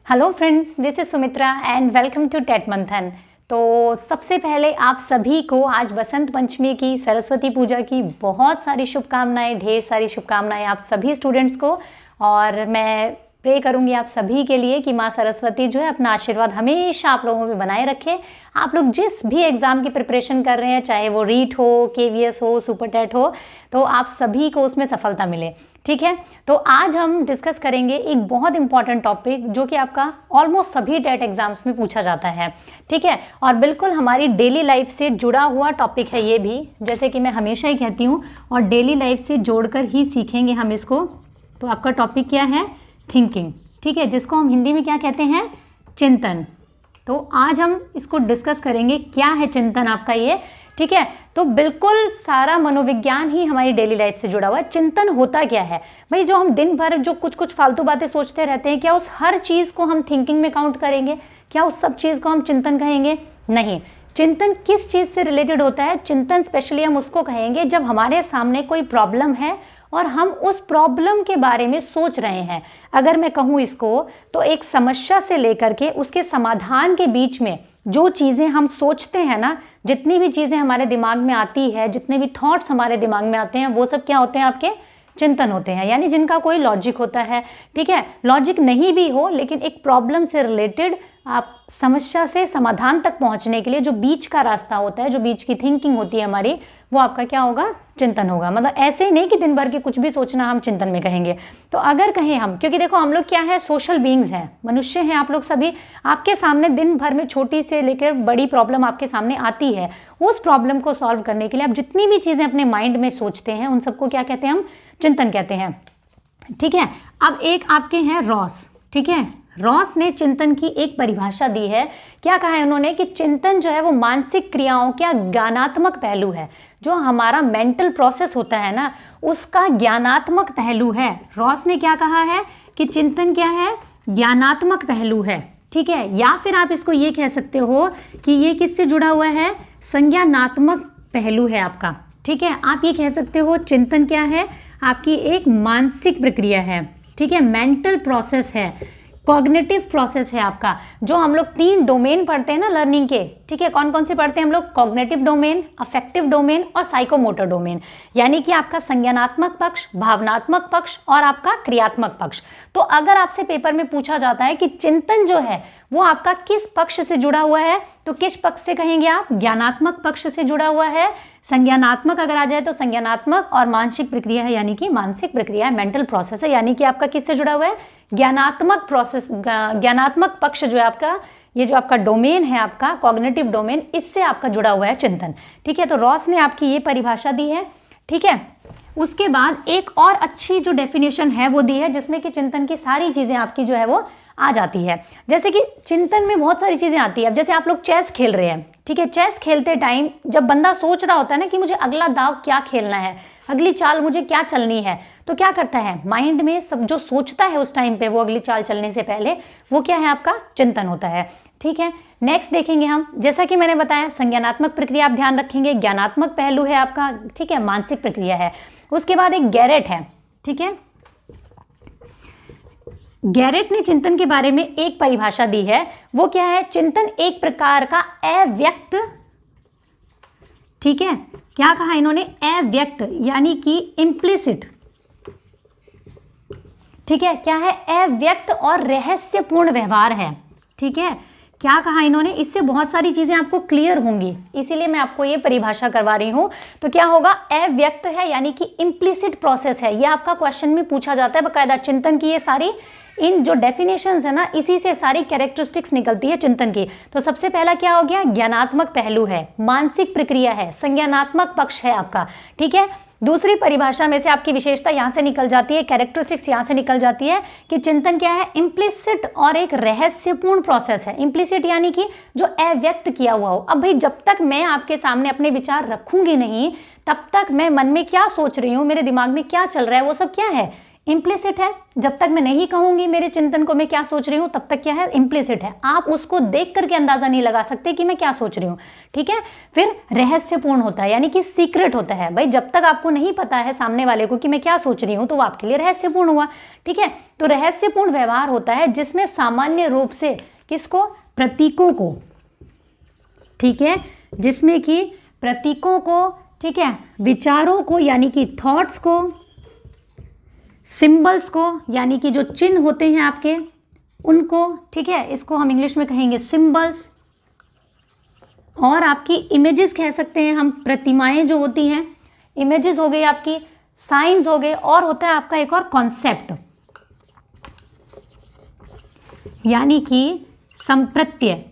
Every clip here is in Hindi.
Hello friends, this is Sumitra and welcome to TET Manthan. तो सबसे पहले आप सभी को आज बसंत पंचमी की, सरस्वती पूजा की बहुत सारी शुभकामनाएं, ढेर सारी शुभकामनाएं आप सभी स्टूडेंट्स को। और मैं प्रे करूंगी आप सभी के लिए कि माँ सरस्वती जो है अपना आशीर्वाद हमेशा आप लोगों पे बनाए रखे। आप लोग जिस भी एग्ज़ाम की प्रिपरेशन कर रहे हैं, चाहे वो रीट हो, केवीएस हो, सुपर टेट हो, तो आप सभी को उसमें सफलता मिले। ठीक है, तो आज हम डिस्कस करेंगे एक बहुत इंपॉर्टेंट टॉपिक जो कि आपका ऑलमोस्ट सभी टेट एग्जाम्स में पूछा जाता है। ठीक है, और बिल्कुल हमारी डेली लाइफ से जुड़ा हुआ टॉपिक है ये भी, जैसे कि मैं हमेशा ही कहती हूँ, और डेली लाइफ से जोड़कर ही सीखेंगे हम इसको। तो आपका टॉपिक क्या है? थिंकिंग। ठीक है, जिसको हम हिंदी में क्या कहते हैं? चिंतन। तो आज हम इसको डिस्कस करेंगे, क्या है चिंतन आपका ये। ठीक है, तो बिल्कुल सारा मनोविज्ञान ही हमारी डेली लाइफ से जुड़ा हुआ है। चिंतन होता क्या है भाई? जो हम दिन भर जो कुछ कुछ फालतू बातें सोचते रहते हैं, क्या उस हर चीज़ को हम थिंकिंग में काउंट करेंगे? क्या उस सब चीज़ को हम चिंतन कहेंगे? नहीं। चिंतन किस चीज़ से रिलेटेड होता है? चिंतन स्पेशली हम उसको कहेंगे जब हमारे सामने कोई प्रॉब्लम है और हम उस प्रॉब्लम के बारे में सोच रहे हैं। अगर मैं कहूँ इसको, तो एक समस्या से लेकर के उसके समाधान के बीच में जो चीज़ें हम सोचते हैं ना, जितनी भी चीज़ें हमारे दिमाग में आती है, जितने भी थॉट्स हमारे दिमाग में आते हैं, वो सब क्या होते हैं? आपके चिंतन होते हैं, यानी जिनका कोई लॉजिक होता है। ठीक है, लॉजिक नहीं भी हो, लेकिन एक प्रॉब्लम से रिलेटेड आप समस्या से समाधान तक पहुंचने के लिए जो बीच का रास्ता होता है, जो बीच की थिंकिंग होती है हमारी, वो आपका क्या होगा? चिंतन होगा। मतलब ऐसे ही नहीं कि दिन भर की कुछ भी सोचना हम चिंतन में कहेंगे। तो अगर कहें हम, क्योंकि देखो हम लोग क्या है, सोशल बीइंग्स हैं, मनुष्य हैं आप लोग सभी। आपके सामने दिन भर में छोटी से लेकर बड़ी प्रॉब्लम आपके सामने आती है। उस प्रॉब्लम को सॉल्व करने के लिए आप जितनी भी चीज़ें अपने माइंड में सोचते हैं, उन सबको क्या कहते हैं? हम चिंतन कहते हैं। ठीक है, अब एक आपके हैं रॉस। ठीक है, रॉस ने चिंतन की एक परिभाषा दी है। क्या कहा है उन्होंने? कि चिंतन जो है वो मानसिक क्रियाओं का ज्ञानात्मक पहलू है। जो हमारा मेंटल प्रोसेस होता है ना, उसका ज्ञानात्मक पहलू है। रॉस ने क्या कहा है? कि चिंतन क्या है? ज्ञानात्मक पहलू है। ठीक है, या फिर आप इसको ये कह सकते हो कि ये किससे जुड़ा हुआ है? संज्ञानात्मक पहलू है आपका। ठीक है, आप ये कह सकते हो चिंतन क्या है? आपकी एक मानसिक प्रक्रिया है। ठीक है, मेंटल प्रोसेस है, कॉग्निटिव प्रोसेस है आपका। जो हम लोग 3 डोमेन पढ़ते हैं ना लर्निंग के। ठीक है, कौन कौन से पढ़ते हैं हम लोग? कॉग्निटिव डोमेन, अफेक्टिव डोमेन और साइकोमोटर डोमेन। यानी कि आपका संज्ञानात्मक पक्ष, भावनात्मक पक्ष और आपका क्रियात्मक पक्ष। तो अगर आपसे पेपर में पूछा जाता है कि चिंतन जो है वो आपका किस पक्ष से जुड़ा हुआ है, तो किस पक्ष से कहेंगे आप? ज्ञानात्मक पक्ष से जुड़ा हुआ है। संज्ञानात्मक अगर आ जाए तो संज्ञानात्मक, और मानसिक प्रक्रिया है यानी कि मानसिक प्रक्रिया है, मेंटल प्रोसेस है, यानी कि आपका किससे जुड़ा हुआ है? ज्ञानात्मक प्रोसेस, ज्ञानात्मक पक्ष जो है आपका, ये जो आपका डोमेन है आपका कॉग्निटिव डोमेन, इससे आपका जुड़ा हुआ है चिंतन। ठीक है, तो रॉस ने आपकी ये परिभाषा दी है। ठीक है, उसके बाद एक और अच्छी जो डेफिनेशन है वो दी है, जिसमें कि चिंतन की सारी चीज़ें आपकी जो है वो आ जाती है। जैसे कि चिंतन में बहुत सारी चीज़ें आती है। अब जैसे आप लोग चेस खेल रहे हैं, ठीक है, चेस खेलते टाइम जब बंदा सोच रहा होता है ना कि मुझे अगला दाव क्या खेलना है, अगली चाल मुझे क्या चलनी है, तो क्या करता है? माइंड में सब जो सोचता है उस टाइम पे, वो अगली चाल चलने से पहले, वो क्या है? आपका चिंतन होता है। ठीक है, नेक्स्ट देखेंगे हम, जैसा कि मैंने बताया, संज्ञानात्मक प्रक्रिया आप ध्यान रखेंगे, ज्ञानात्मक पहलू है आपका। ठीक है, मानसिक प्रक्रिया है। उसके बाद एक गैरेट है। ठीक है, गैरेट ने चिंतन के बारे में एक परिभाषा दी है। वो क्या है? चिंतन एक प्रकार का अव्यक्त, ठीक है, क्या कहा इन्होंने? अव्यक्त यानी कि इम्प्लिसिट। ठीक है, क्या है? अव्यक्त और रहस्यपूर्ण व्यवहार है। ठीक है, क्या कहा इन्होंने? इससे बहुत सारी चीजें आपको क्लियर होंगी, इसीलिए मैं आपको ये परिभाषा करवा रही हूं। तो क्या होगा? अव्यक्त है यानी कि इम्प्लिसिट प्रोसेस है। ये आपका क्वेश्चन में पूछा जाता है बकायदा। चिंतन की ये सारी, इन जो डेफिनेशंस है ना, इसी से सारी कैरेक्टरिस्टिक्स निकलती है चिंतन की। तो सबसे पहला क्या हो गया? ज्ञानात्मक पहलू है, मानसिक प्रक्रिया है, संज्ञानात्मक पक्ष है आपका। ठीक है, दूसरी परिभाषा में से आपकी विशेषता यहां से निकल जाती है, कैरेक्टरिस्टिक्स यहां से निकल जाती है कि चिंतन क्या है? इम्प्लिसिट और एक रहस्यपूर्ण प्रोसेस है। इम्प्लिसिट यानी कि जो अव्यक्त किया हुआ हो। अब भाई जब तक मैं आपके सामने अपने विचार रखूंगी नहीं, तब तक मैं मन में क्या सोच रही हूँ, मेरे दिमाग में क्या चल रहा है, वो सब क्या है? इम्प्लिसिट है, जब तक मैं नहीं कहूंगी मेरे चिंतन को मैं क्या सोच रही हूं तब तक क्या है, इम्प्लिसिट है, आप उसको देख करके अंदाजा नहीं लगा सकते कि मैं क्या सोच रही हूं। ठीक है, फिर रहस्यपूर्ण होता है, यानी कि सीक्रेट होता है। भाई जब तक आपको नहीं पता है सामने वाले को कि मैं क्या सोच रही हूं तो वो आपके लिए रहस्यपूर्ण हुआ। ठीक है, तो रहस्यपूर्ण व्यवहार होता है जिसमें सामान्य रूप से किसको, प्रतीकों को, ठीक है, जिसमें कि प्रतीकों को, ठीक है, विचारों को यानी कि थॉट्स को, सिंबल्स को यानी कि जो चिन्ह होते हैं आपके उनको, ठीक है, इसको हम इंग्लिश में कहेंगे सिंबल्स, और आपकी इमेजेस कह सकते हैं हम, प्रतिमाएं जो होती हैं, इमेजेस हो गई आपकी, साइंस हो गए, और होता है आपका एक और कॉन्सेप्ट यानी कि संप्रत्यय।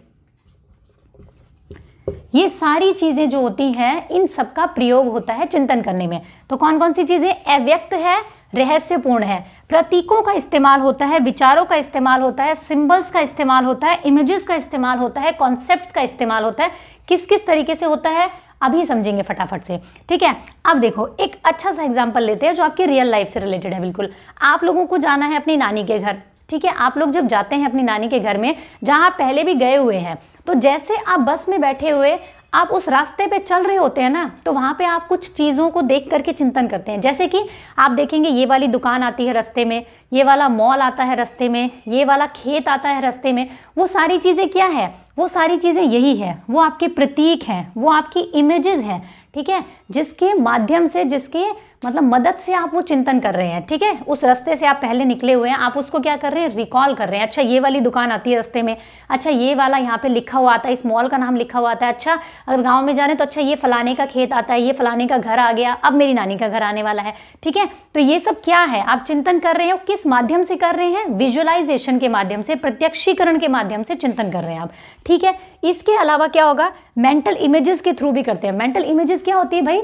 ये सारी चीजें जो होती हैं इन सब का प्रयोग होता है चिंतन करने में। तो कौन कौन सी चीजें, अव्यक्त है, रहस्यपूर्ण है, प्रतीकों का इस्तेमाल होता है, विचारों का इस्तेमाल होता है, सिंबल्स का इस्तेमाल होता है, इमेजेस का इस्तेमाल होता है, कॉन्सेप्ट्स का इस्तेमाल होता है। किस किस तरीके से होता है अभी समझेंगे फटाफट से। ठीक है, अब देखो एक अच्छा सा एग्जांपल लेते हैं जो आपकी रियल लाइफ से रिलेटेड है। बिल्कुल आप लोगों को जाना है अपनी नानी के घर। ठीक है, आप लोग जब जाते हैं अपनी नानी के घर में जहां आप पहले भी गए हुए हैं, तो जैसे आप बस में बैठे हुए आप उस रास्ते पे चल रहे होते हैं ना, तो वहाँ पे आप कुछ चीज़ों को देख करके चिंतन करते हैं। जैसे कि आप देखेंगे ये वाली दुकान आती है रास्ते में, ये वाला मॉल आता है रास्ते में, ये वाला खेत आता है रास्ते में। वो सारी चीज़ें क्या है, वो सारी चीज़ें यही है, वो आपके प्रतीक हैं, वो आपकी इमेजेस हैं। ठीक है, जिसके माध्यम से, जिसके मतलब मदद से आप वो चिंतन कर रहे हैं। ठीक है, उस रास्ते से आप पहले निकले हुए हैं, आप उसको क्या कर रहे हैं, रिकॉल कर रहे हैं। अच्छा ये वाली दुकान आती है रास्ते में, अच्छा ये वाला यहाँ पे लिखा हुआ आता है, इस मॉल का नाम लिखा हुआ आता है। अच्छा अगर गांव में जा रहे हैं तो अच्छा ये फलाने का खेत आता है, ये फलाने का घर आ गया, अब मेरी नानी का घर आने वाला है। ठीक है, तो ये सब क्या है, आप चिंतन कर रहे हो, किस माध्यम से कर रहे हैं, विजुअलाइजेशन के माध्यम से, प्रत्यक्षीकरण के माध्यम से चिंतन कर रहे हैं आप। ठीक है, इसके अलावा क्या होगा, मेंटल इमेजेस के थ्रू भी करते हैं। मेंटल इमेजेस क्या होती है भाई,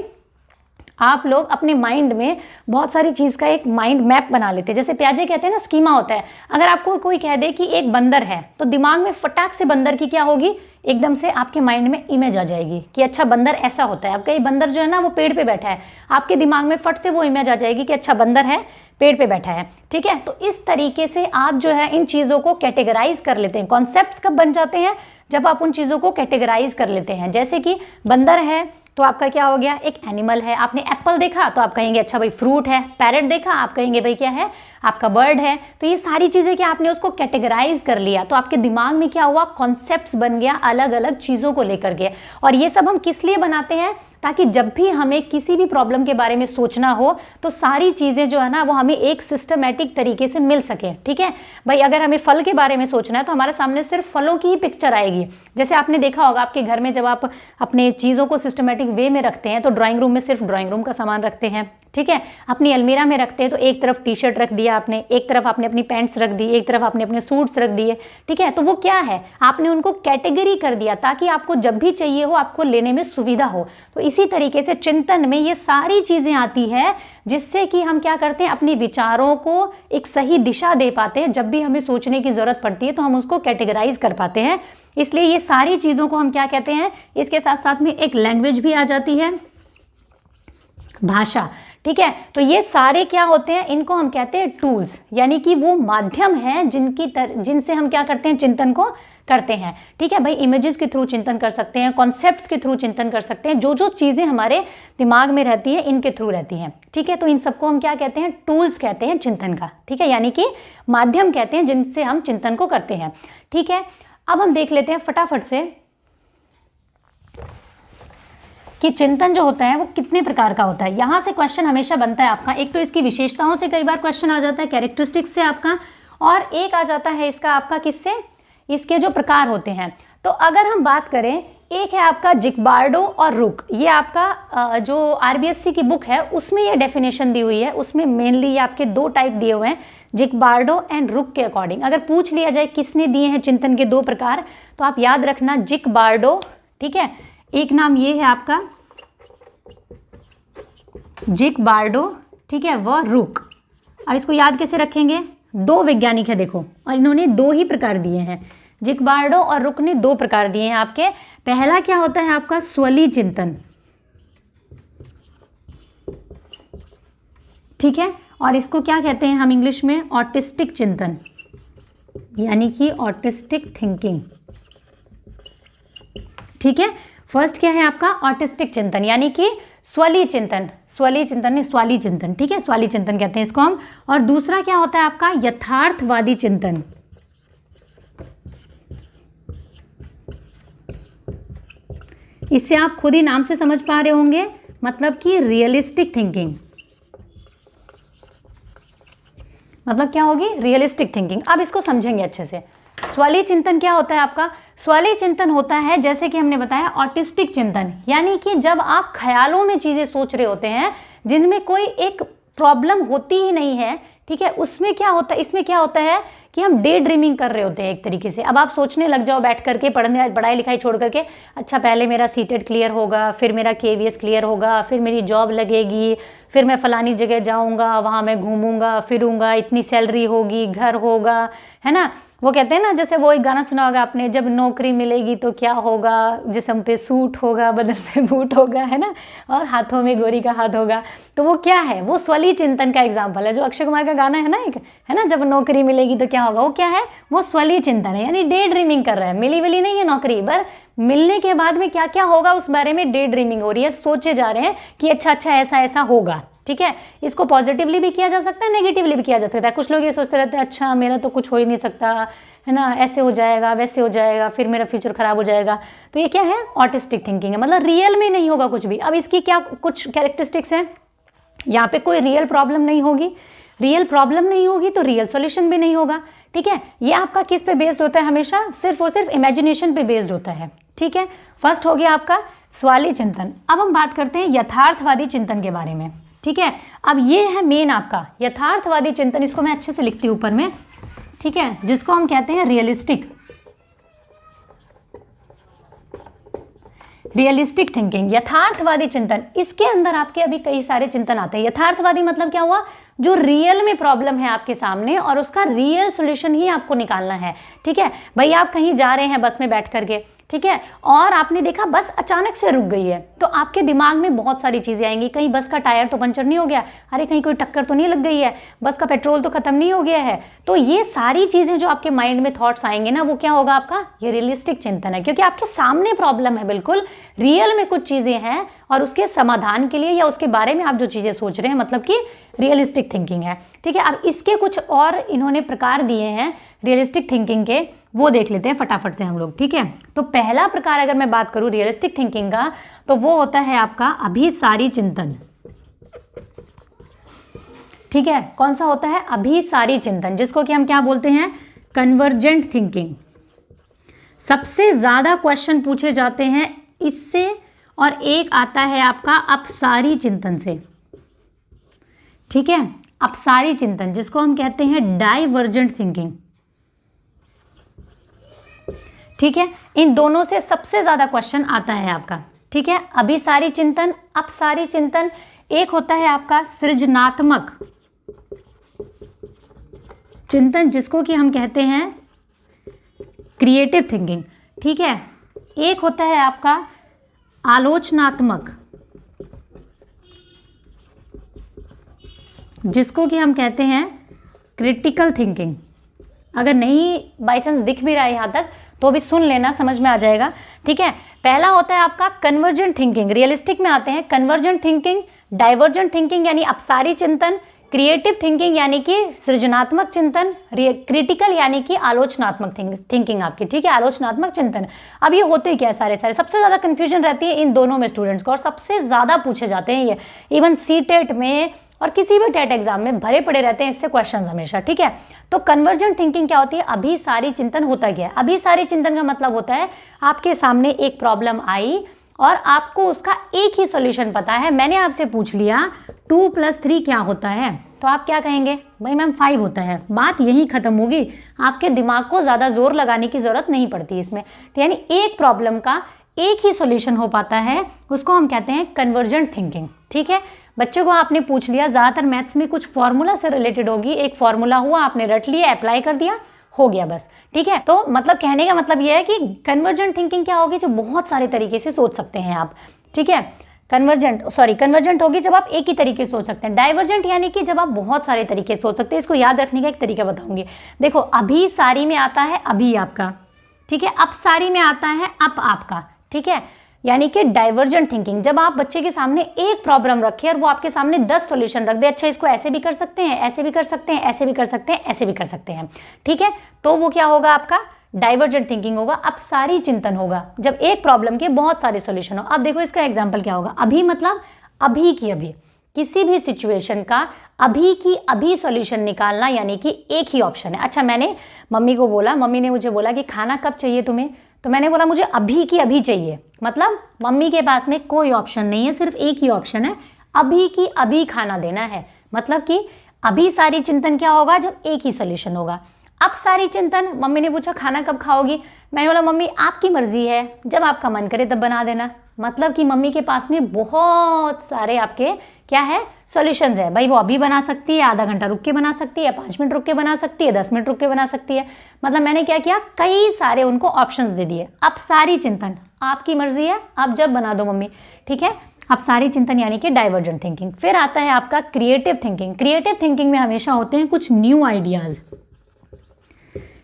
आप लोग अपने माइंड में बहुत सारी चीज़ का एक माइंड मैप बना लेते हैं। जैसे प्याजे कहते हैं ना, स्कीमा होता है। अगर आपको कोई कह दे कि एक बंदर है तो दिमाग में फटाक से बंदर की क्या होगी, एकदम से आपके माइंड में इमेज आ जाएगी कि अच्छा बंदर ऐसा होता है। अब कई बंदर जो है ना वो पेड़ पे बैठा है, आपके दिमाग में फट से वो इमेज आ जाएगी कि अच्छा बंदर है, पेड़ पे बैठा है। ठीक है, तो इस तरीके से आप जो है इन चीज़ों को कैटेगराइज कर लेते हैं। कॉन्सेप्ट्स कब बन जाते हैं, जब आप उन चीज़ों को कैटेगराइज कर लेते हैं। जैसे कि बंदर है तो आपका क्या हो गया, एक एनिमल है। आपने एप्पल देखा तो आप कहेंगे अच्छा भाई फ्रूट है, पैरेट देखा आप कहेंगे भाई क्या है, आपका बर्ड है। तो ये सारी चीज़ें क्या आपने उसको कैटेगराइज कर लिया, तो आपके दिमाग में क्या हुआ, कॉन्सेप्ट्स बन गया अलग अलग चीज़ों को लेकर के। और ये सब हम किस लिए बनाते हैं, ताकि जब भी हमें किसी भी प्रॉब्लम के बारे में सोचना हो तो सारी चीज़ें जो है ना वो हमें एक सिस्टमेटिक तरीके से मिल सके। ठीक है भाई, अगर हमें फल के बारे में सोचना है तो हमारे सामने सिर्फ फलों की ही पिक्चर आएगी। जैसे आपने देखा होगा आपके घर में जब आप अपने चीज़ों को सिस्टमेटिक वे में रखते हैं तो ड्राइंग रूम में सिर्फ ड्राइंग रूम का सामान रखते हैं। ठीक है, अपनी अलमीरा में रखते हैं तो एक तरफ टी शर्ट रख दिया आपने, एक तरफ आपने अपनी पैंट्स रख दी, एक तरफ आपने अपने सूट्स रख दिए। ठीक है, तो वो क्या है, आपने उनको कैटेगरी कर दिया ताकि आपको जब भी चाहिए हो आपको लेने में सुविधा हो। तो इसी तरीके से चिंतन में ये सारी चीज़ें आती है जिससे कि हम क्या करते हैं, अपने विचारों को एक सही दिशा दे पाते हैं। जब भी हमें सोचने की ज़रूरत पड़ती है तो हम उसको कैटेगराइज कर पाते हैं। इसलिए ये सारी चीज़ों को हम क्या कहते हैं, इसके साथ साथ में एक लैंग्वेज भी आ जाती है, भाषा। ठीक है, तो ये सारे क्या होते हैं, इनको हम कहते हैं टूल्स, यानी कि वो माध्यम हैं जिनसे हम क्या करते हैं, चिंतन को करते हैं। ठीक है भाई, इमेजेस के थ्रू चिंतन कर सकते हैं, कॉन्सेप्ट्स के थ्रू चिंतन कर सकते हैं, जो जो चीज़ें हमारे दिमाग में रहती है इनके थ्रू रहती हैं। ठीक है, तो इन सबको हम क्या कहते हैं, टूल्स कहते हैं चिंतन का। ठीक है, यानी कि माध्यम कहते हैं जिनसे हम चिंतन को करते हैं। ठीक है, अब हम देख लेते हैं फटाफट से कि चिंतन जो होता है वो कितने प्रकार का होता है। यहाँ से क्वेश्चन हमेशा बनता है आपका, एक तो इसकी विशेषताओं से कई बार क्वेश्चन आ जाता है, कैरेक्टरिस्टिक्स से आपका, और एक आ जाता है इसका आपका किससे, इसके जो प्रकार होते हैं। तो अगर हम बात करें, एक है आपका जिग्बार्डो और रुक, ये आपका जो आरबीएससी की बुक है उसमें ये डेफिनेशन दी हुई है। उसमें मेनली ये आपके दो टाइप दिए हुए हैं, जिग्बार्डो एंड रुक के अकॉर्डिंग। अगर पूछ लिया जाए किसने दिए हैं चिंतन के दो प्रकार, तो आप याद रखना जिग्बार्डो। ठीक है, एक नाम ये है आपका जिग्बार्डो, ठीक है, वह रुक। अब इसको याद कैसे रखेंगे, दो वैज्ञानिक है देखो, और इन्होंने दो ही प्रकार दिए हैं, जिग्बार्डो और रुक ने दो प्रकार दिए हैं आपके। पहला क्या होता है आपका, स्वली चिंतन। ठीक है, और इसको क्या कहते हैं हम इंग्लिश में? ऑटिस्टिक चिंतन, यानी कि ऑटिस्टिक थिंकिंग। ठीक है, फर्स्ट क्या है आपका? ऑटिस्टिक चिंतन, यानी कि स्वलीय चिंतन, स्वलीय चिंतन नहीं स्वाली चिंतन, ठीक है, स्वाली चिंतन कहते हैं इसको हम। और दूसरा क्या होता है आपका? यथार्थवादी चिंतन। इससे आप खुद ही नाम से समझ पा रहे होंगे, मतलब कि रियलिस्टिक थिंकिंग। मतलब क्या होगी? Realistic thinking. अब इसको समझेंगे अच्छे से। स्वलीय चिंतन क्या होता है आपका? स्वलीय चिंतन होता है, जैसे कि हमने बताया, ऑटिस्टिक चिंतन, यानी कि जब आप ख्यालों में चीजें सोच रहे होते हैं जिनमें कोई एक प्रॉब्लम होती ही नहीं है, ठीक है, उसमें क्या होता है, इसमें क्या होता है कि हम डे ड्रीमिंग कर रहे होते हैं एक तरीके से। अब आप सोचने लग जाओ बैठ करके, पढ़ाई लिखाई छोड़ करके, अच्छा पहले मेरा सीटेट क्लियर होगा, फिर मेरा केवीएस क्लियर होगा, फिर मेरी जॉब लगेगी, फिर मैं फलानी जगह जाऊंगा, वहाँ मैं घूमूंगा फिरूंगा, इतनी सैलरी होगी, घर होगा, है ना। वो कहते हैं ना, जैसे वो एक गाना सुना होगा आपने, जब नौकरी मिलेगी तो क्या होगा, जिस्म पे सूट होगा, बदन पे बूट होगा, है ना, और हाथों में गोरी का हाथ होगा। तो वो क्या है? वो स्वलीय चिंतन का एग्जाम्पल है, जो अक्षय कुमार का गाना है ना एक, है ना, जब नौकरी मिलेगी तो क्या होगा, वो क्या है? वो स्वलीय चिंतन है, यानी डे ड्रीमिंग कर रहा है। मिली विली नहीं है नौकरी, पर मिलने के बाद में क्या क्या होगा उस बारे में डे ड्रीमिंग हो रही है, सोचे जा रहे हैं कि अच्छा अच्छा ऐसा ऐसा होगा। ठीक है, इसको पॉजिटिवली भी किया जा सकता है, नेगेटिवली भी किया जा सकता है। कुछ लोग ये सोचते रहते हैं, अच्छा मेरा तो कुछ हो ही नहीं सकता, है ना, ऐसे हो जाएगा वैसे हो जाएगा, फिर मेरा फ्यूचर खराब हो जाएगा। तो ये क्या है? ऑटिस्टिक थिंकिंग है, मतलब रियल में नहीं होगा कुछ भी। अब इसकी क्या कुछ कैरेक्टरिस्टिक्स हैं? यहाँ पे कोई रियल प्रॉब्लम नहीं होगी, रियल प्रॉब्लम नहीं होगी तो रियल सॉल्यूशन भी नहीं होगा। ठीक है, ये आपका किस पे बेस्ड होता है? हमेशा सिर्फ और सिर्फ इमेजिनेशन पे बेस्ड होता है। ठीक है, फर्स्ट हो गया आपका स्वलीय चिंतन। अब हम बात करते हैं यथार्थवादी चिंतन के बारे में। ठीक है, अब ये है मेन आपका यथार्थवादी चिंतन, इसको मैं अच्छे से लिखती हूँ ऊपर में, ठीक है, जिसको हम कहते हैं रियलिस्टिक थिंकिंग, यथार्थवादी चिंतन। इसके अंदर आपके अभी कई सारे चिंतन आते हैं। यथार्थवादी मतलब क्या हुआ? जो रियल में प्रॉब्लम है आपके सामने और उसका रियल सॉल्यूशन ही आपको निकालना है। ठीक है भाई, आप कहीं जा रहे हैं बस में बैठ करके, ठीक है, और आपने देखा बस अचानक से रुक गई है, तो आपके दिमाग में बहुत सारी चीजें आएंगी। कहीं बस का टायर तो पंचर नहीं हो गया, अरे कहीं कोई टक्कर तो नहीं लग गई है, बस का पेट्रोल तो खत्म नहीं हो गया है। तो ये सारी चीजें जो आपके माइंड में थॉट्स आएंगे ना, वो क्या होगा आपका? ये रियलिस्टिक चिंतन है, क्योंकि आपके सामने प्रॉब्लम है, बिल्कुल रियल में कुछ चीजें हैं और उसके समाधान के लिए या उसके बारे में आप जो चीजें सोच रहे हैं, मतलब कि रियलिस्टिक थिंकिंग है। ठीक है, अब इसके कुछ और इन्होंने प्रकार दिए हैं रियलिस्टिक थिंकिंग के, वो देख लेते हैं फटाफट से हम लोग। ठीक है, तो पहला प्रकार अगर मैं बात करूं रियलिस्टिक थिंकिंग का, तो वो होता है आपका अभिसारी चिंतन। ठीक है, कौन सा होता है? अभिसारी चिंतन, जिसको कि हम क्या बोलते हैं? Convergent thinking. सबसे ज्यादा क्वेश्चन पूछे जाते हैं इससे, और एक आता है आपका अपसारी चिंतन से। ठीक है, अपसारी चिंतन, जिसको हम कहते हैं डाइवर्जेंट थिंकिंग। ठीक है, इन दोनों से सबसे ज्यादा क्वेश्चन आता है आपका। ठीक है, अभिसारी चिंतन, अपसारी चिंतन। एक होता है आपका सृजनात्मक चिंतन, जिसको कि हम कहते हैं क्रिएटिव थिंकिंग। ठीक है, एक होता है आपका आलोचनात्मक, जिसको कि हम कहते हैं क्रिटिकल थिंकिंग। अगर नहीं बाई चांस दिख भी रहा है यहाँ तक, तो भी सुन लेना, समझ में आ जाएगा। ठीक है, पहला होता है आपका कन्वर्जेंट थिंकिंग, रियलिस्टिक में आते हैं कन्वर्जेंट थिंकिंग, डाइवर्जेंट थिंकिंग यानी अपसारी चिंतन, क्रिएटिव थिंकिंग यानी कि सृजनात्मक चिंतन, क्रिटिकल यानी कि आलोचनात्मक थिंकिंग आपकी। ठीक है, आलोचनात्मक चिंतन। अब ये होते क्या है? सारे सबसे ज्यादा कंफ्यूजन रहती है इन दोनों में स्टूडेंट्स को, और सबसे ज्यादा पूछे जाते हैं ये, इवन सीटेट में और किसी भी टेट एग्जाम में भरे पड़े रहते हैं इससे क्वेश्चंस हमेशा। ठीक है, तो कन्वर्जेंट थिंकिंग क्या होती है? अभिसारी चिंतन होता क्या है? अभिसारी चिंतन का मतलब होता है आपके सामने एक प्रॉब्लम आई और आपको उसका एक ही सॉल्यूशन पता है। मैंने आपसे पूछ लिया 2 + 3 क्या होता है, तो आप क्या कहेंगे? भाई मैम 5 होता है। बात यही खत्म होगी, आपके दिमाग को ज्यादा जोर लगाने की जरूरत नहीं पड़ती इसमें। यानी एक प्रॉब्लम का एक ही सॉल्यूशन हो पाता है, उसको हम कहते हैं कन्वर्जेंट थिंकिंग। ठीक है, बच्चों को आपने पूछ लिया, ज्यादातर मैथ्स में कुछ फॉर्मूला से रिलेटेड होगी, एक फॉर्मूला हुआ, आपने रट लिया, अप्लाई कर दिया, हो गया बस। ठीक है, तो मतलब कहने का मतलब यह है कि कन्वर्जेंट थिंकिंग क्या होगी? जो बहुत सारे तरीके से सोच सकते हैं आप। ठीक है, कन्वर्जेंट होगी जब आप एक ही तरीके से सोच सकते हैं। डाइवर्जेंट यानी कि जब आप बहुत सारे तरीके से सोच सकते हैं। इसको याद रखने का एक तरीका बताऊंगी। देखो, अभी सारी में आता है अभी आपका, ठीक है, अब सारी में आता है अब आपका, ठीक है, यानी कि डाइवर्जेंट थिंकिंग। जब आप बच्चे के सामने एक प्रॉब्लम रखें और वो आपके सामने 10 सॉल्यूशन रख दे, अच्छा इसको ऐसे भी कर सकते हैं, ऐसे भी कर सकते हैं, ऐसे भी कर सकते हैं, ऐसे भी कर सकते हैं, ठीक है, तो वो क्या होगा आपका डाइवर्जेंट थिंकिंग होगा। अब सारी चिंतन होगा जब एक प्रॉब्लम के बहुत सारे सॉल्यूशन हो। अब देखो इसका एग्जांपल क्या होगा। अभी मतलब अभी की अभी, किसी भी सिचुएशन का अभी की अभी सॉल्यूशन निकालना, यानी कि एक ही ऑप्शन है। अच्छा, मैंने मम्मी को बोला, मम्मी ने मुझे बोला कि खाना कब चाहिए तुम्हें, तो मैंने बोला मुझे अभी की अभी चाहिए। मतलब मम्मी के पास में कोई ऑप्शन नहीं है, सिर्फ एक ही ऑप्शन है, अभी की अभी खाना देना है। मतलब कि अभी सारी चिंतन क्या होगा, जब एक ही सॉल्यूशन होगा। अब सारी चिंतन, मम्मी ने पूछा खाना कब खाओगी, मैंने बोला मम्मी आपकी मर्जी है, जब आपका मन करे तब बना देना। मतलब कि मम्मी के पास में बहुत सारे आपके क्या है सॉल्यूशंस है भाई। वो अभी बना सकती है, आधा घंटा रुक के बना सकती है, 5 मिनट रुक के बना सकती है, 10 मिनट रुक के बना सकती है। मतलब मैंने क्या किया, कई सारे उनको ऑप्शंस दे दिए। अब सारी चिंतन आपकी मर्जी है, आप जब बना दो मम्मी, ठीक है। अब सारी चिंतन यानी कि डाइवर्जेंट थिंकिंग। फिर आता है आपका क्रिएटिव थिंकिंग। क्रिएटिव थिंकिंग में हमेशा होते हैं कुछ न्यू आइडियाज,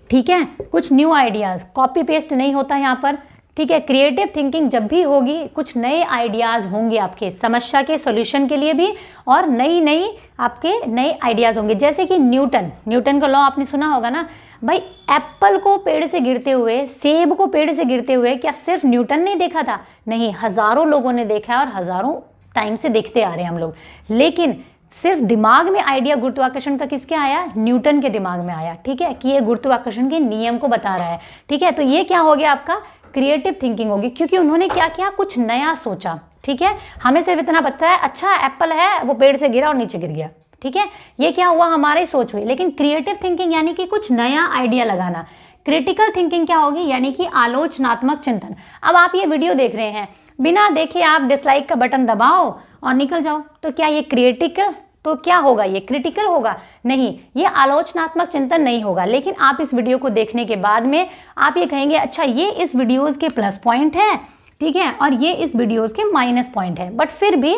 ठीक है, कुछ न्यू आइडियाज, कॉपी पेस्ट नहीं होता यहाँ पर, ठीक है। क्रिएटिव थिंकिंग जब भी होगी कुछ नए आइडियाज होंगे आपके समस्या के सॉल्यूशन के लिए भी, और नई आपके नए आइडियाज होंगे। जैसे कि न्यूटन का लॉ आपने सुना होगा ना भाई। एप्पल को पेड़ से गिरते हुए, सेब को पेड़ से गिरते हुए क्या सिर्फ न्यूटन ने देखा था? नहीं, हजारों लोगों ने देखा है और हजारों टाइम से देखते आ रहे हैं हम लोग। लेकिन सिर्फ दिमाग में आइडिया गुरुत्वाकर्षण का किसके आया? न्यूटन के दिमाग में आया, ठीक है, कि ये गुरुत्वाकर्षण के नियम को बता रहा है, ठीक है। तो ये क्या हो गया आपका क्रिएटिव थिंकिंग होगी, क्योंकि उन्होंने क्या किया, कुछ नया सोचा, ठीक है। हमें सिर्फ इतना पता है, अच्छा एप्पल है, वो पेड़ से गिरा और नीचे गिर गया, ठीक है, ये क्या हुआ, हमारी सोच हुई। लेकिन क्रिएटिव थिंकिंग यानी कि कुछ नया आइडिया लगाना। क्रिटिकल थिंकिंग क्या होगी, यानी कि आलोचनात्मक चिंतन। अब आप ये वीडियो देख रहे हैं, बिना देखे आप डिसलाइक का बटन दबाओ और निकल जाओ, तो क्या ये क्रिटिकल, तो क्या होगा, ये क्रिटिकल होगा? नहीं, ये आलोचनात्मक चिंतन नहीं होगा। लेकिन आप इस वीडियो को देखने के बाद में आप ये कहेंगे, अच्छा ये इस वीडियोस के प्लस पॉइंट है, ठीक है, और ये इस वीडियोस के माइनस पॉइंट है, बट फिर भी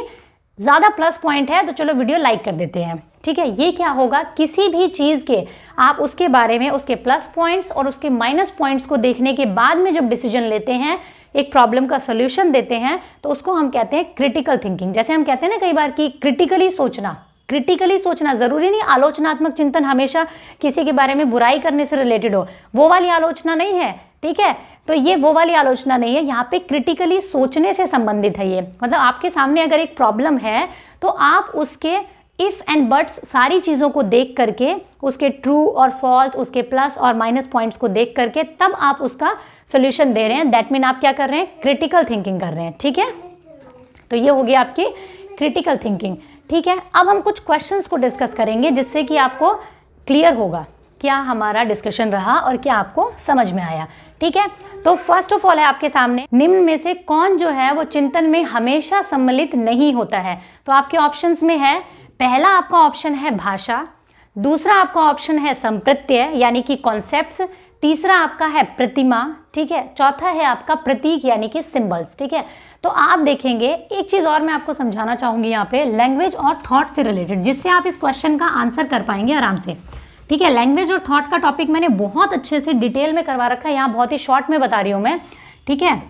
ज़्यादा प्लस पॉइंट है तो चलो वीडियो लाइक कर देते हैं, ठीक है। ये क्या होगा, किसी भी चीज़ के आप उसके बारे में उसके प्लस पॉइंट्स और उसके माइनस पॉइंट्स को देखने के बाद में जब डिसीजन लेते हैं, एक प्रॉब्लम का सोल्यूशन देते हैं, तो उसको हम कहते हैं क्रिटिकल थिंकिंग। जैसे हम कहते हैं ना कई बार कि क्रिटिकली सोचना जरूरी नहीं आलोचनात्मक चिंतन हमेशा किसी के बारे में बुराई करने से रिलेटेड हो, वो वाली आलोचना नहीं है, ठीक है। तो ये वो वाली आलोचना नहीं है, यहाँ पे क्रिटिकली सोचने से संबंधित है ये। मतलब आपके सामने अगर एक प्रॉब्लम है तो आप उसके इफ एंड बट्स सारी चीज़ों को देख करके, उसके ट्रू और फॉल्स, उसके प्लस और माइनस पॉइंट्स को देख करके तब आप उसका सोल्यूशन दे रहे हैं। दैट मीन आप क्या कर रहे हैं, क्रिटिकल थिंकिंग कर रहे हैं, ठीक है। तो ये हो गया आपकी क्रिटिकल थिंकिंग, ठीक है। अब हम कुछ क्वेश्चंस को डिस्कस करेंगे जिससे कि आपको क्लियर होगा क्या हमारा डिस्कशन रहा और क्या आपको समझ में आया, ठीक है। तो फर्स्ट ऑफ ऑल है आपके सामने, निम्न में से कौन जो है वो चिंतन में हमेशा सम्मिलित नहीं होता है? तो आपके ऑप्शंस में है, पहला आपका ऑप्शन है भाषा, दूसरा आपका ऑप्शन है संप्रत्यय यानी कि कॉन्सेप्ट्स, तीसरा आपका है प्रतिमा, ठीक है, चौथा है आपका प्रतीक यानी कि सिंबल्स, ठीक है। तो आप देखेंगे एक चीज़ और मैं आपको समझाना चाहूँगी यहाँ पे, लैंग्वेज और थॉट से रिलेटेड, जिससे आप इस क्वेश्चन का आंसर कर पाएंगे आराम से, ठीक है। लैंग्वेज और थॉट का टॉपिक मैंने बहुत अच्छे से डिटेल में करवा रखा है, यहाँ बहुत ही शॉर्ट में बता रही हूँ मैं, ठीक है।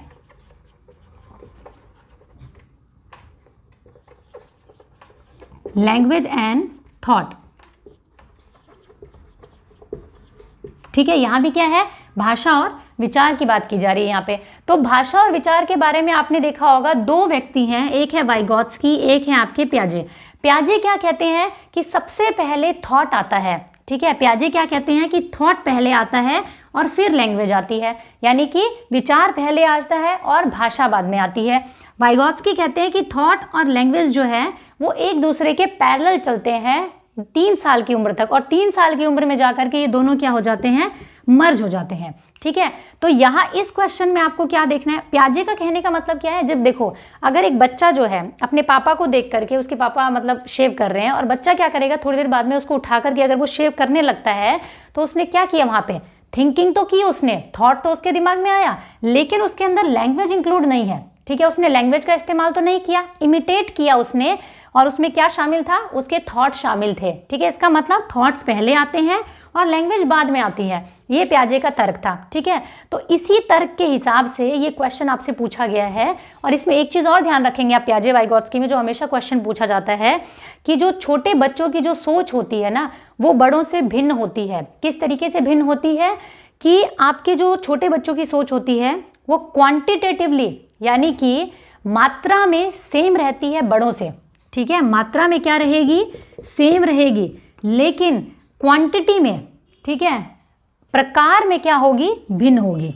लैंग्वेज एंड थॉट, ठीक है। यहाँ भी क्या है, भाषा और विचार की बात की जा रही है यहाँ पे। तो भाषा और विचार के बारे में आपने देखा होगा, दो व्यक्ति हैं, एक है वाइगॉत्स्की, एक है आपके प्याजे। प्याजे क्या कहते हैं कि सबसे पहले थॉट आता है, ठीक है। प्याजे क्या कहते हैं कि थॉट पहले आता है और फिर लैंग्वेज आती है, यानी कि विचार पहले आता है और भाषा बाद में आती है। वाइगॉत्स्की कहते हैं कि थॉट और लैंग्वेज जो है वो एक दूसरे के पैरेलल चलते हैं 3 साल की उम्र तक, और 3 साल की उम्र में जाकर के ये दोनों क्या हो जाते हैं, मर्ज हो जाते हैं, ठीक है। तो यहाँ इस क्वेश्चन में आपको क्या देखना है, प्याजे का कहने का मतलब क्या है, जब देखो अगर एक बच्चा जो है अपने पापा को देख करके, उसके पापा मतलब शेव कर रहे हैं, और बच्चा क्या करेगा, थोड़ी देर बाद में उसको उठा करके अगर वो शेव करने लगता है, तो उसने क्या किया, वहाँ पे थिंकिंग तो की उसने, थॉट तो उसके दिमाग में आया, लेकिन उसके अंदर लैंग्वेज इंक्लूड नहीं है। ठीक है, उसने लैंग्वेज का इस्तेमाल तो नहीं किया, इमिटेट किया उसने, और उसमें क्या शामिल था, उसके थॉट शामिल थे। ठीक है, इसका मतलब थॉट्स पहले आते हैं और लैंग्वेज बाद में आती है, ये प्याजे का तर्क था। ठीक है, तो इसी तर्क के हिसाब से ये क्वेश्चन आपसे पूछा गया है। और इसमें एक चीज़ और ध्यान रखेंगे आप, प्याजे वाइगोत्स्की में जो हमेशा क्वेश्चन पूछा जाता है कि जो छोटे बच्चों की जो सोच होती है ना, वो बड़ों से भिन्न होती है। किस तरीके से भिन्न होती है कि आपके जो छोटे बच्चों की सोच होती है वो क्वांटिटेटिवली, यानी कि मात्रा में सेम रहती है बड़ों से। ठीक है, मात्रा में क्या रहेगी, सेम रहेगी, लेकिन क्वांटिटी में, ठीक है, प्रकार में क्या होगी, भिन्न होगी।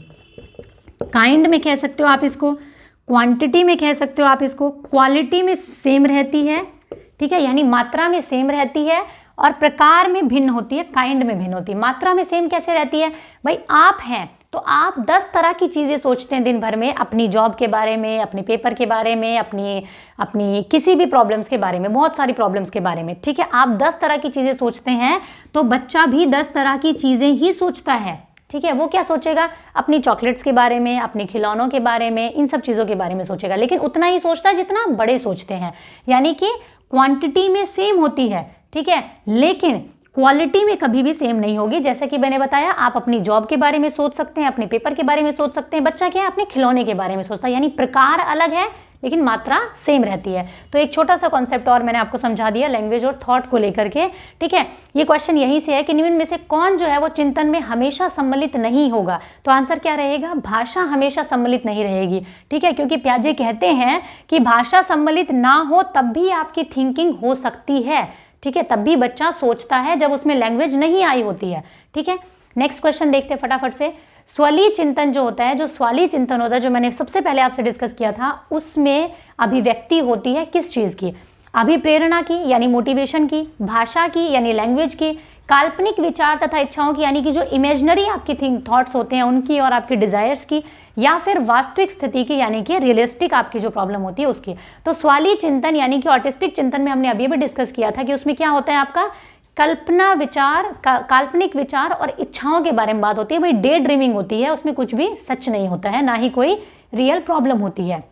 काइंड में कह सकते हो आप इसको, क्वांटिटी में कह सकते हो आप इसको, क्वालिटी में सेम रहती है। ठीक है, यानी मात्रा में सेम रहती है और प्रकार में भिन्न होती है, काइंड में भिन्न होती है। मात्रा में सेम कैसे रहती है भाई, आप हैं तो आप 10 तरह की चीज़ें सोचते हैं दिन भर में, अपनी जॉब के बारे में, अपने पेपर के बारे में, अपनी किसी भी प्रॉब्लम्स के बारे में, बहुत सारी प्रॉब्लम्स के बारे में। ठीक है, आप 10 तरह की चीज़ें सोचते हैं तो बच्चा भी 10 तरह की चीज़ें ही सोचता है। ठीक है, वो क्या सोचेगा, अपनी चॉकलेट्स के बारे में, अपने खिलौनों के बारे में, इन सब चीज़ों के बारे में सोचेगा, लेकिन उतना ही सोचता है जितना बड़े सोचते हैं। यानी कि क्वांटिटी में सेम होती है, ठीक है, लेकिन क्वालिटी में कभी भी सेम नहीं होगी। जैसे कि मैंने बताया, आप अपनी जॉब के बारे में सोच सकते हैं, अपने पेपर के बारे में सोच सकते हैं, बच्चा क्या है, अपने खिलौने के बारे में सोचता है। यानी प्रकार अलग है लेकिन मात्रा सेम रहती है। तो एक छोटा सा कॉन्सेप्ट और मैंने आपको समझा दिया लैंग्वेज और थॉट को लेकर के। ठीक है, ये क्वेश्चन यहीं से है कि निम्न में से कौन जो है वो चिंतन में हमेशा सम्मिलित नहीं होगा। तो आंसर क्या रहेगा, भाषा हमेशा सम्मिलित नहीं रहेगी। ठीक है, क्योंकि प्याजे कहते हैं कि भाषा सम्मिलित ना हो तब भी आपकी थिंकिंग हो सकती है। ठीक है, तब भी बच्चा सोचता है जब उसमें लैंग्वेज नहीं आई होती है। ठीक है, नेक्स्ट क्वेश्चन देखते हैं फटाफट से। स्वलीय चिंतन जो होता है, जो स्वलीय चिंतन होता है, जो मैंने सबसे पहले आपसे डिस्कस किया था, उसमें अभिव्यक्ति होती है किस चीज़ की, अभिप्रेरणा की यानी मोटिवेशन की, भाषा की यानी लैंग्वेज की, काल्पनिक विचार तथा इच्छाओं की यानी कि जो इमेजिनरी आपकी थॉट्स होते हैं उनकी और आपकी डिजायर्स की, या फिर वास्तविक स्थिति की यानी कि रियलिस्टिक आपकी जो प्रॉब्लम होती है उसकी। तो स्वलीय चिंतन यानी कि ऑटिस्टिक चिंतन में हमने अभी भी डिस्कस किया था कि उसमें क्या होता है, आपका कल्पना विचार, काल्पनिक विचार और इच्छाओं के बारे में बात होती है। भाई डे ड्रीमिंग होती है, उसमें कुछ भी सच नहीं होता है, ना ही कोई रियल प्रॉब्लम होती है।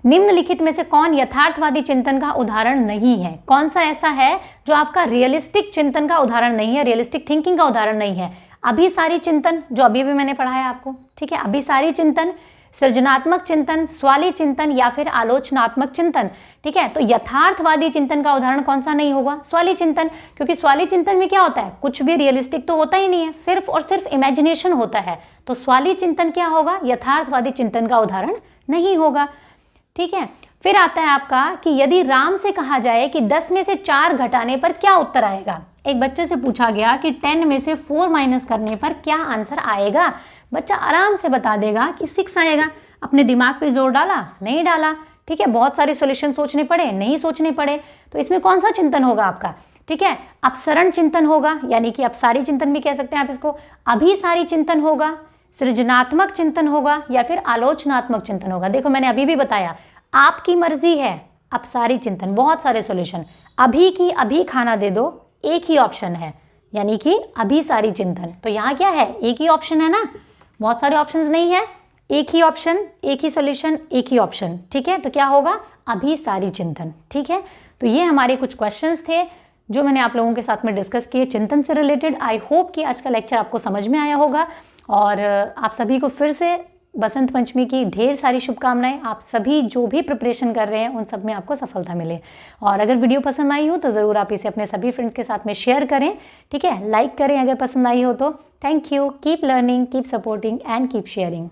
निम्नलिखित में से कौन यथार्थवादी चिंतन का उदाहरण नहीं है, कौन सा ऐसा है जो आपका रियलिस्टिक चिंतन का उदाहरण नहीं है, रियलिस्टिक थिंकिंग का उदाहरण नहीं है। अभिसारी चिंतन जो अभी भी मैंने पढ़ाया आपको। ठीक है, अभिसारी चिंतन, सृजनात्मक चिंतन, स्वलीय चिंतन या फिर आलोचनात्मक चिंतन। ठीक है, तो यथार्थवादी चिंतन का उदाहरण कौन सा नहीं होगा, स्वलीय चिंतन, क्योंकि स्वलीय चिंतन में क्या होता है, कुछ भी रियलिस्टिक तो होता ही नहीं है, सिर्फ और सिर्फ इमेजिनेशन होता है। तो स्वलीय चिंतन क्या होगा, यथार्थवादी चिंतन का उदाहरण नहीं होगा। ठीक है, फिर आता है आपका कि यदि राम से कहा जाए कि 10 में से 4 घटाने पर क्या उत्तर आएगा। एक बच्चे से पूछा गया कि 10 में से 4 माइनस करने पर क्या आंसर आएगा। बच्चा आराम से बता देगा कि 6 आएगा। अपने दिमाग पे जोर डाला, नहीं डाला। ठीक है, बहुत सारे सॉल्यूशन सोचने पड़े, नहीं सोचने पड़े। तो इसमें कौन सा चिंतन होगा आपका, ठीक है, अपसरण चिंतन होगा, यानी कि अपसारी चिंतन भी कह सकते हैं आप इसको, अभिसारी चिंतन होगा, सृजनात्मक चिंतन होगा या फिर आलोचनात्मक चिंतन होगा। देखो मैंने अभी भी बताया, आपकी मर्जी है। अपसारी चिंतन, बहुत सारे सॉल्यूशन, अभी की अभी खाना दे दो, एक ही ऑप्शन है, यानी कि अभिसारी चिंतन। तो यहाँ क्या है, एक ही ऑप्शन है ना, बहुत सारे ऑप्शंस नहीं है, एक ही ऑप्शन, एक ही सॉल्यूशन, एक ही ऑप्शन। ठीक है, तो क्या होगा, अभिसारी चिंतन। ठीक है, तो ये हमारे कुछ क्वेश्चंस थे जो मैंने आप लोगों के साथ में डिस्कस किए चिंतन से रिलेटेड। आई होप कि आज का लेक्चर आपको समझ में आया होगा और आप सभी को फिर से बसंत पंचमी की ढेर सारी शुभकामनाएं। आप सभी जो भी प्रिपरेशन कर रहे हैं उन सब में आपको सफलता मिले। और अगर वीडियो पसंद आई हो तो ज़रूर आप इसे अपने सभी फ्रेंड्स के साथ में शेयर करें। ठीक है, लाइक करें अगर पसंद आई हो तो। Thank you, keep learning, keep supporting and keep sharing.